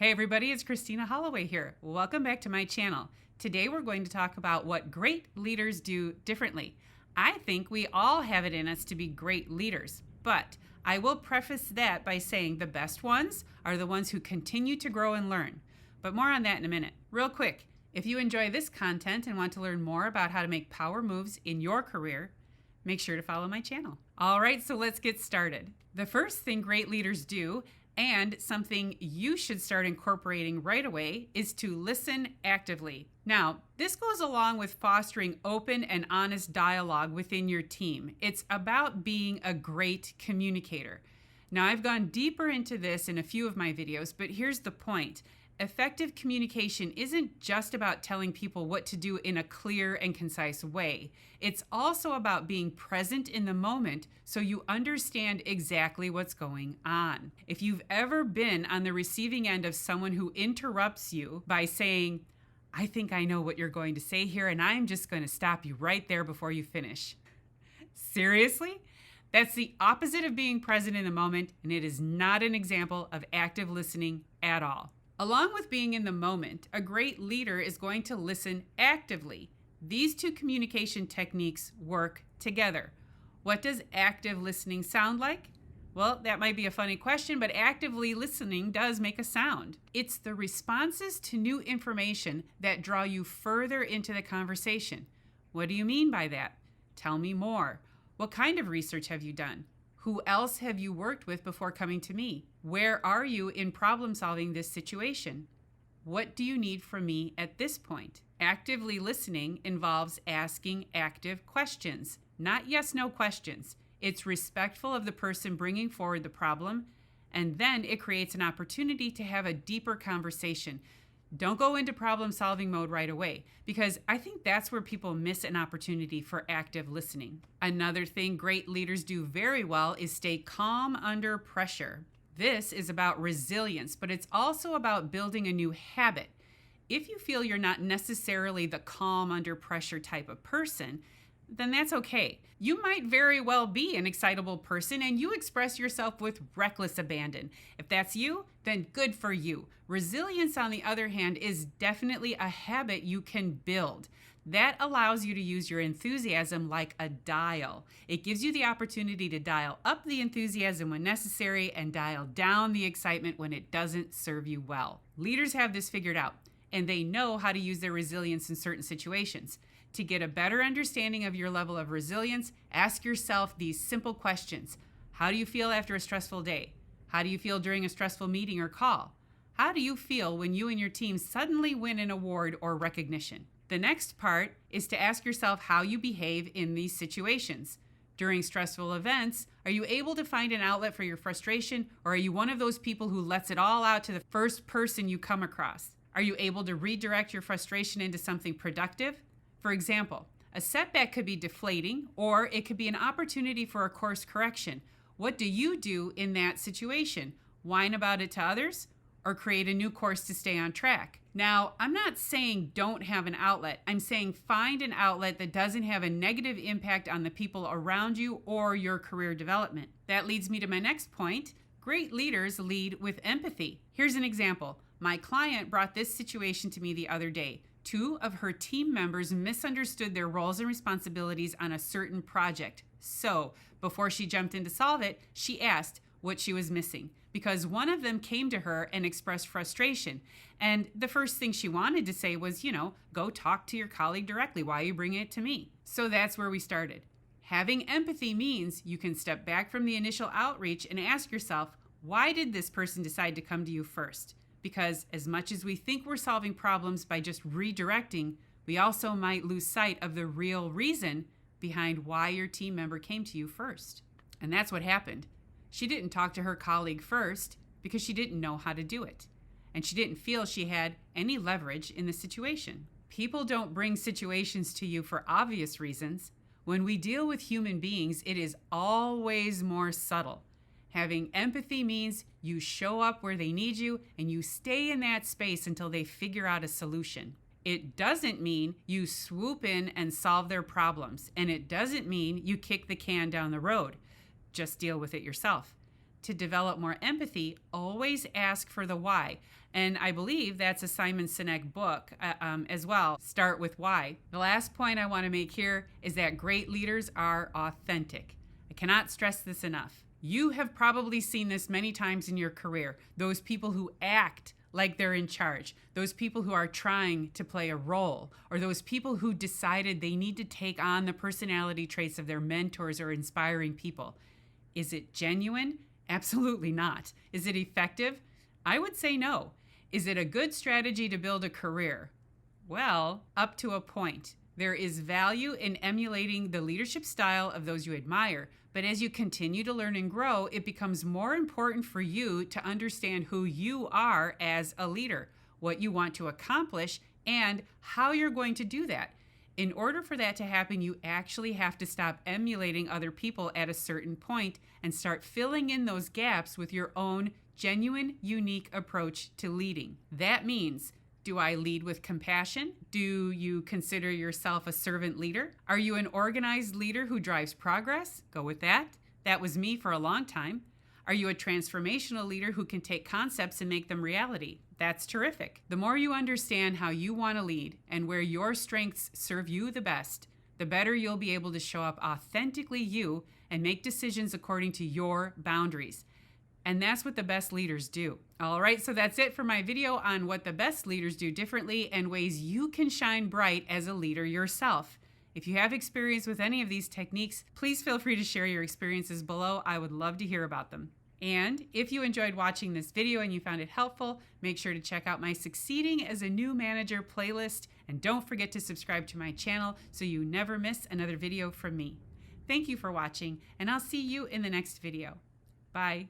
Hey everybody, it's Christina Holloway here. Welcome back to my channel. Today we're going to talk about what great leaders do differently. I think we all have it in us to be great leaders, but I will preface that by saying the best ones are the ones who continue to grow and learn. But more on that in a minute. Real quick, if you enjoy this content and want to learn more about how to make power moves in your career, make sure to follow my channel. All right, so let's get started. The first thing great leaders do, and something you should start incorporating right away, is to listen actively. Now, this goes along with fostering open and honest dialogue within your team. It's about being a great communicator. Now, I've gone deeper into this in a few of my videos, but here's the point. Effective communication isn't just about telling people what to do in a clear and concise way. It's also about being present in the moment so you understand exactly what's going on. If you've ever been on the receiving end of someone who interrupts you by saying, "I think I know what you're going to say here, and I'm just going to stop you right there before you finish." Seriously? That's the opposite of being present in the moment, and it is not an example of active listening at all. Along with being in the moment, a great leader is going to listen actively. These two communication techniques work together. What does active listening sound like? Well, that might be a funny question, but actively listening does make a sound. It's the responses to new information that draw you further into the conversation. What do you mean by that? Tell me more. What kind of research have you done? Who else have you worked with before coming to me? Where are you in problem solving this situation? What do you need from me at this point? Actively listening involves asking active questions, not yes/no questions. It's respectful of the person bringing forward the problem, and then it creates an opportunity to have a deeper conversation. Don't go into problem-solving mode right away, because I think that's where people miss an opportunity for active listening. Another thing great leaders do very well is stay calm under pressure. This is about resilience, but it's also about building a new habit. If you feel you're not necessarily the calm under pressure type of person, then that's okay. You might very well be an excitable person and you express yourself with reckless abandon. If that's you, then good for you. Resilience, on the other hand, is definitely a habit you can build. That allows you to use your enthusiasm like a dial. It gives you the opportunity to dial up the enthusiasm when necessary and dial down the excitement when it doesn't serve you well. Leaders have this figured out, and they know how to use their resilience in certain situations. To get a better understanding of your level of resilience, ask yourself these simple questions. How do you feel after a stressful day? How do you feel during a stressful meeting or call? How do you feel when you and your team suddenly win an award or recognition? The next part is to ask yourself how you behave in these situations. During stressful events, are you able to find an outlet for your frustration, or are you one of those people who lets it all out to the first person you come across? Are you able to redirect your frustration into something productive? For example, a setback could be deflating, or it could be an opportunity for a course correction. What do you do in that situation? Whine about it to others, or create a new course to stay on track? Now, I'm not saying don't have an outlet. I'm saying find an outlet that doesn't have a negative impact on the people around you or your career development. That leads me to my next point. Great leaders lead with empathy. Here's an example. My client brought this situation to me the other day. 2 of her team members misunderstood their roles and responsibilities on a certain project. So, before she jumped in to solve it, she asked what she was missing, because one of them came to her and expressed frustration. And the first thing she wanted to say was, go talk to your colleague directly. Why are you bringing it to me? So that's where we started. Having empathy means you can step back from the initial outreach and ask yourself, why did this person decide to come to you first? Because as much as we think we're solving problems by just redirecting, we also might lose sight of the real reason behind why your team member came to you first. And that's what happened. She didn't talk to her colleague first because she didn't know how to do it. And she didn't feel she had any leverage in the situation. People don't bring situations to you for obvious reasons. When we deal with human beings, it is always more subtle. Having empathy means you show up where they need you and you stay in that space until they figure out a solution. It doesn't mean you swoop in and solve their problems, and it doesn't mean you kick the can down the road. Just deal with it yourself. to develop more empathy, always ask for the why. And I believe that's a Simon Sinek book as well. Start with why. The last point I want to make here is that great leaders are authentic. I cannot stress this enough. You have probably seen this many times in your career. Those people who act like they're in charge, those people who are trying to play a role, or those people who decided they need to take on the personality traits of their mentors or inspiring people. Is it genuine? Absolutely not. Is it effective? I would say no. Is it a good strategy to build a career? Well, up to a point. There is value in emulating the leadership style of those you admire, but as you continue to learn and grow, it becomes more important for you to understand who you are as a leader, what you want to accomplish, and how you're going to do that. In order for that to happen, you actually have to stop emulating other people at a certain point and start filling in those gaps with your own genuine, unique approach to leading. That means, do I lead with compassion? Do you consider yourself a servant leader? Are you an organized leader who drives progress? Go with that. That was me for a long time. Are you a transformational leader who can take concepts and make them reality? That's terrific. The more you understand how you want to lead and where your strengths serve you the best, the better you'll be able to show up authentically you and make decisions according to your boundaries. And that's what the best leaders do. All right, so that's it for my video on what the best leaders do differently and ways you can shine bright as a leader yourself. If you have experience with any of these techniques, please feel free to share your experiences below. I would love to hear about them. And if you enjoyed watching this video and you found it helpful, make sure to check out my Succeeding as a New Manager playlist. And don't forget to subscribe to my channel so you never miss another video from me. Thank you for watching, and I'll see you in the next video. Bye.